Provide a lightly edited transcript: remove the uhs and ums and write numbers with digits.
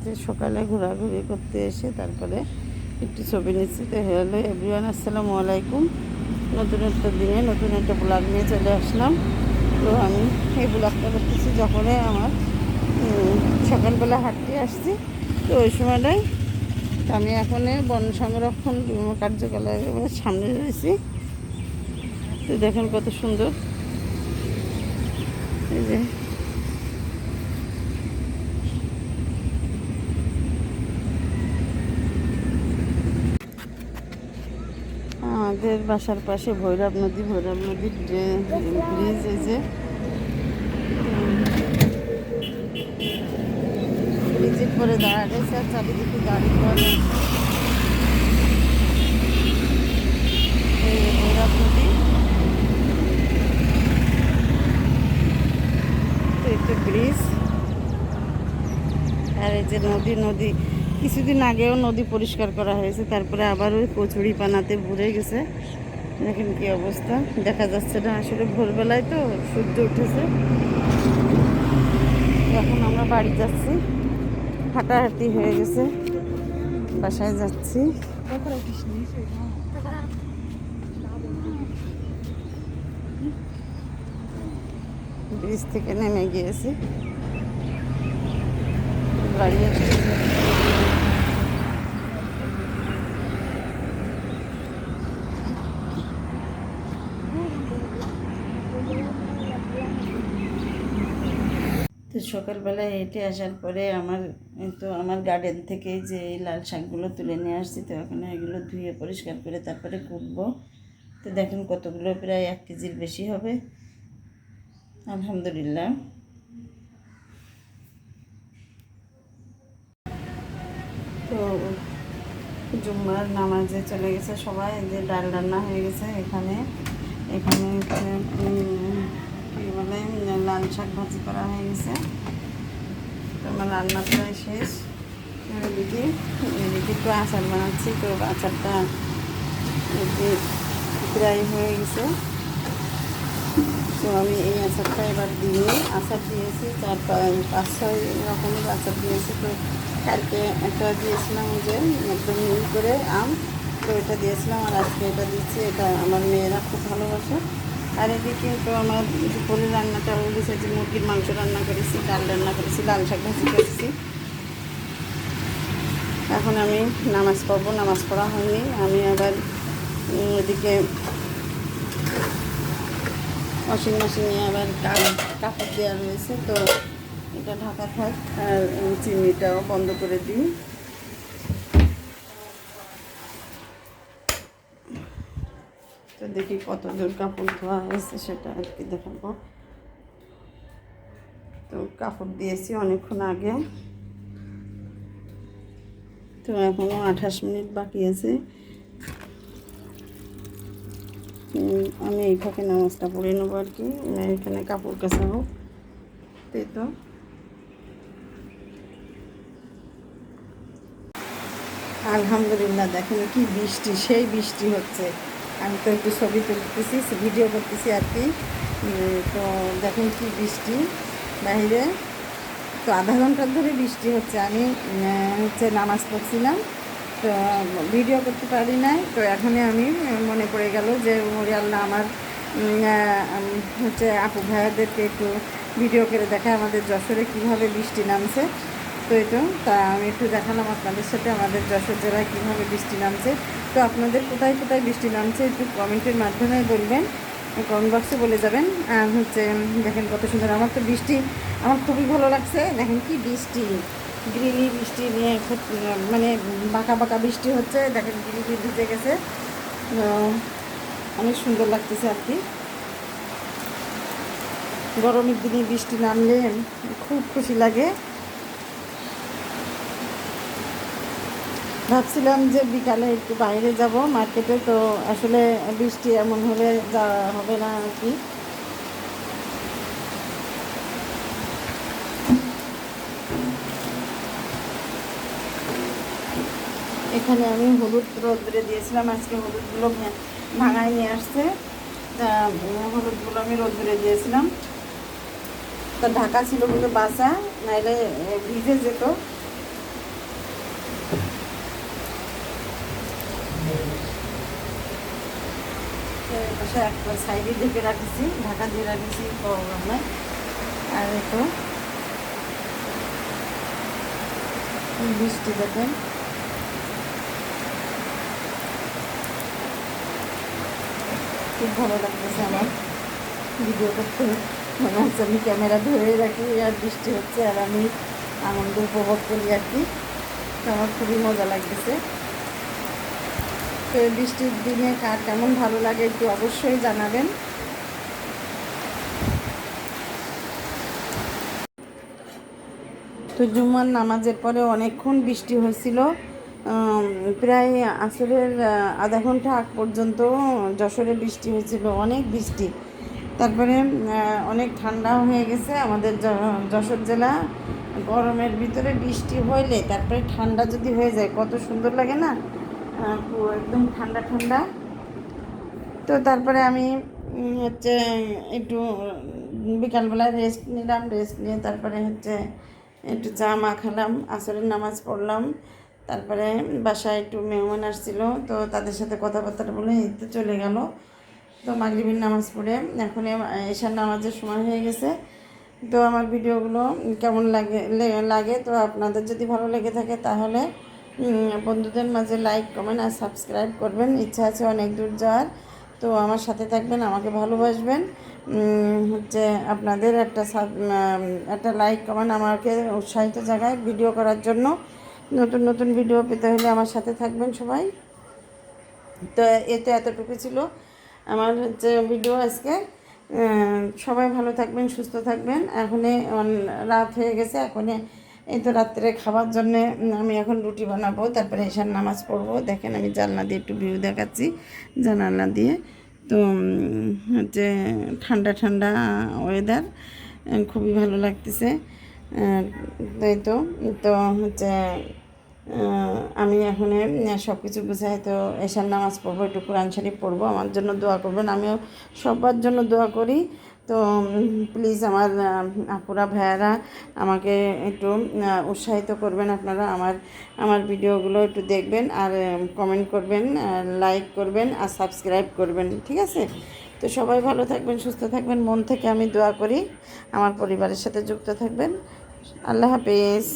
যে সকালে ঘোরাঘুরি করতে এসে তারপরে একটু ছবি নিচ্ছি। তো হ্যালো এভরিওয়ান, আসসালামু আলাইকুম। নতুন একটা দিনে নতুন একটা ব্লগ নিয়ে চলে আসলাম। তো আমি এই ব্লগটা করতেছি যখনই আমার সকালবেলা হাঁটতে আসছি। তো ওই সময়টাই আমি এখন বন সংরক্ষণ কার্যকলাপের সামনে রয়েছি। তো দেখেন কত সুন্দর, এই যে আমাদের বাসার পাশে ভৈরব নদীর যে ব্রিজ, এই যে ব্রিজের পরে দাঁড়া রয়েছে আর চারিদিকে গাড়ি ঘোড়া। এই ভৈরব নদী, তো একটা ব্রিজ। আর এই যে নদী কিছুদিন আগেও নদী পরিষ্কার করা হয়েছে, তারপরে আবার ওই কচুরি পানাতে ভরে গেছে। দেখেন কি অবস্থা, দেখা যাচ্ছে না আসলে, ভোরবেলায় তো সূর্য উঠেছে। এখন আমরা বাড়ি যাচ্ছি, হাঁটাহাঁটি হয়ে গেছে, বাসায় যাচ্ছি। ব্রিজ থেকে নেমে গিয়েছি, বাড়ি আসতেছি। তো সকালবেলায় হেঁটে আসার পরে আমার গার্ডেন থেকে যে লাল শাকগুলো তুলে নিয়ে আসছি, তো এখন এগুলো ধুয়ে পরিষ্কার করে তারপরে কুটবো। তো দেখেন কতগুলো, প্রায় 1 কেজির বেশি হবে, আলহামদুলিল্লাহ। তো জুম্মার নামাজে চলে গেছে সবাই, যে ডাল রান্না হয়ে গেছে। এখানে হচ্ছে কী বলে, লাল শাক ভাজি করা হয়ে গেছে। তো আমার রান্না প্রায় শেষ। এদিকে একটু আচার বানাচ্ছি, তো আচারটা প্রায় হয়ে গেছে। তো আমি এই আচারটা এবার দিয়ে আচার দিয়েছি, 4-5-6 রকমের আচার দিয়েছি। তো কালকে একটা দিয়েছিলাম যে একদম মিল করে আম, তো এটা দিয়েছিলাম, আর আজকে এটা দিচ্ছি। এটা আমার মেয়েরা খুব ভালোবাসে। আর এদিকে তো আমার দুপুরের রান্নাটা হয়ে গেছে, যে মুরগির মাংস রান্না করেছি, ডাল রান্না করেছি, লাল শাক ভাজি করেছি। এখন আমি নামাজ পড়বো, নামাজ পড়া হয়নি। আমি আবার এদিকে ওয়াশিং মেশিনে আবার কাপড় দেওয়া রয়েছে, তো এটা ঢাকা থাক। আর চিমনিটাও বন্ধ করে দিই। তো দেখি কত দূর কাপড় ধোয়া হয়েছে সেটা আর কি দেখাবো। তো কাপড় দিয়েছি অনেকক্ষণ আগে, তো এখনও 28 মিনিট বাকি আছে। আমি এই ফাঁকে নামাজটা পড়ে নেবো আর কি, এখানে কাপড় কাচাবো। তো আলহামদুলিল্লাহ, দেখেন কি বৃষ্টি, সেই বৃষ্টি হচ্ছে। আমি তো একটু ছবি তুলতেছি, ভিডিও করতেছি আর কি। তো দেখেন কি বৃষ্টি বাইরে। তো আধা ঘন্টার ধরে বৃষ্টি হচ্ছে। আমি হচ্ছে নামাজ পড়ছিলাম, তো ভিডিও করতে পারি নাই। তো এখানে আমি মনে পড়ে গেল যে ওরে আল্লাহ, আমার হচ্ছে আপু ভাইয়াদেরকে একটু ভিডিও করে দেখায় আমাদের যশোরে কীভাবে বৃষ্টি নামছে। তো এটা তা আমি একটু দেখালাম আপনাদের সাথে আমাদের যশোর জেলায় কীভাবে বৃষ্টি নামছে। তো আপনাদের কোথায় কোথায় বৃষ্টি নামছে একটু কমেন্টের মাধ্যমে বলবেন, কমেন্ট বক্সে বলে যাবেন। আর হচ্ছে দেখেন কত সুন্দর, আমার তো বৃষ্টি আমার খুবই ভালো লাগছে। দেখেন কি বৃষ্টি, গ্রিলি বৃষ্টি নিয়ে মানে বাঁকা বাঁকা বৃষ্টি হচ্ছে। দেখেন গ্রিলি ভিজে গেছে, অনেক সুন্দর লাগতেছে আর কি। গরমের দিনে বৃষ্টি নামলে খুব খুশি লাগে। ভাবছিলাম যে বিকালে একটু বাইরে যাব মার্কেটে, তো আসলে বৃষ্টি এমন হলে যাওয়া হবে না আর কি। এখানে আমি হলুদ রোদ্রে দিয়েছিলাম, আজকে হলুদগুলো ভাঙায় নিয়ে আসছে। হলুদগুলো আমি রোদ্রে দিয়েছিলাম, তা ঢাকা ছিল কিন্তু বাসা, নাহলে ভিজে যেত। একটা সাইডে ঢেকে রাখেছি, ঢাকা দিয়ে রাখেছি প্রোগ্রামে। আর একটু বৃষ্টি দেখেন, খুব ভালো লাগতেছে আমার ভিডিও করতে। মনে হচ্ছে আমি ক্যামেরা ধরে রাখি আর বৃষ্টি হচ্ছে আর আমি আনন্দ উপভোগ করি আর কি। তো আমার খুবই মজা লাগতেছে। তো এই বৃষ্টির দিনে কার কেমন ভালো লাগে একটু অবশ্যই জানাবেন। তো জুম্মার নামাজের পরে অনেকক্ষণ বৃষ্টি হয়েছিল, প্রায় আসরের আধা ঘন্টা আগ পর্যন্ত যশোরে বৃষ্টি হয়েছিল, অনেক বৃষ্টি। তারপরে অনেক ঠান্ডাও হয়ে গেছে আমাদের যশোর জেলা। গরমের ভিতরে বৃষ্টি হইলে তারপরে ঠান্ডা যদি হয়ে যায় কত সুন্দর লাগে না, একদম ঠান্ডা ঠান্ডা। তো তারপরে আমি হচ্ছে একটু বিকালবেলায় রেস্ট নিলাম, রেস্ট নিয়ে তারপরে হচ্ছে একটু চা মা খেলাম, আসরের নামাজ পড়লাম। তারপরে বাসায় একটু মেহমান আসছিল, তো তাদের সাথে কথাবার্তা বলে এই তো চলে গেল। তো মাগরিবের নামাজ পড়ে এখন এশার নামাজের সময় হয়ে গেছে। তো আমার ভিডিওগুলো কেমন লাগে তো আপনাদের যদি ভালো লেগে থাকে তাহলে বন্ধুদের মাঝে লাইক, কমেন্ট আর সাবস্ক্রাইব করবেন। ইচ্ছা আছে অনেক দূর যাওয়ার, তো আমার সাথে থাকবেন, আমাকে ভালোবাসবেন। হচ্ছে আপনাদের একটা লাইক, কমেন্ট আমাকে উৎসাহিত জায়গায় ভিডিও করার জন্য। নতুন নতুন ভিডিও পেতে হলে আমার সাথে থাকবেন সবাই। তো এতটুকু ছিল আমার হচ্ছে ভিডিও আজকে। সবাই ভালো থাকবেন, সুস্থ থাকবেন। এখনই রাত হয়ে গেছে, এখনই এই তো রাত্রে খাবার জন্যে আমি এখন রুটি বানাবো, তারপরে এশার নামাজ পড়বো। দেখেন আমি জানলা দিয়ে একটু ভিউ দেখাচ্ছি, জানালা দিয়ে। তো হচ্ছে ঠান্ডা ঠান্ডা ওয়েদার, খুবই ভালো লাগতেছে। তাই তো তো হচ্ছে আমি এখন সব কিছু গুছাই, তো এশার নামাজ পড়বো, একটু কোরআন শরীফ পড়বো। আমার জন্য দোয়া করবেন, আমিও সবার জন্য দোয়া করি। তো প্লিজ আমার আপুরা ভাইয়ারা আমাকে একটু উৎসাহিত করবেন। আপনারা আমার ভিডিওগুলো একটু দেখবেন আর কমেন্ট করবেন, লাইক করবেন আর সাবস্ক্রাইব করবেন, ঠিক আছে? তো সবাই ভালো থাকবেন, সুস্থ থাকবেন, মন থেকে আমি দোয়া করি। আমার পরিবারের সাথে যুক্ত থাকবেন। আল্লাহ হাফেজ।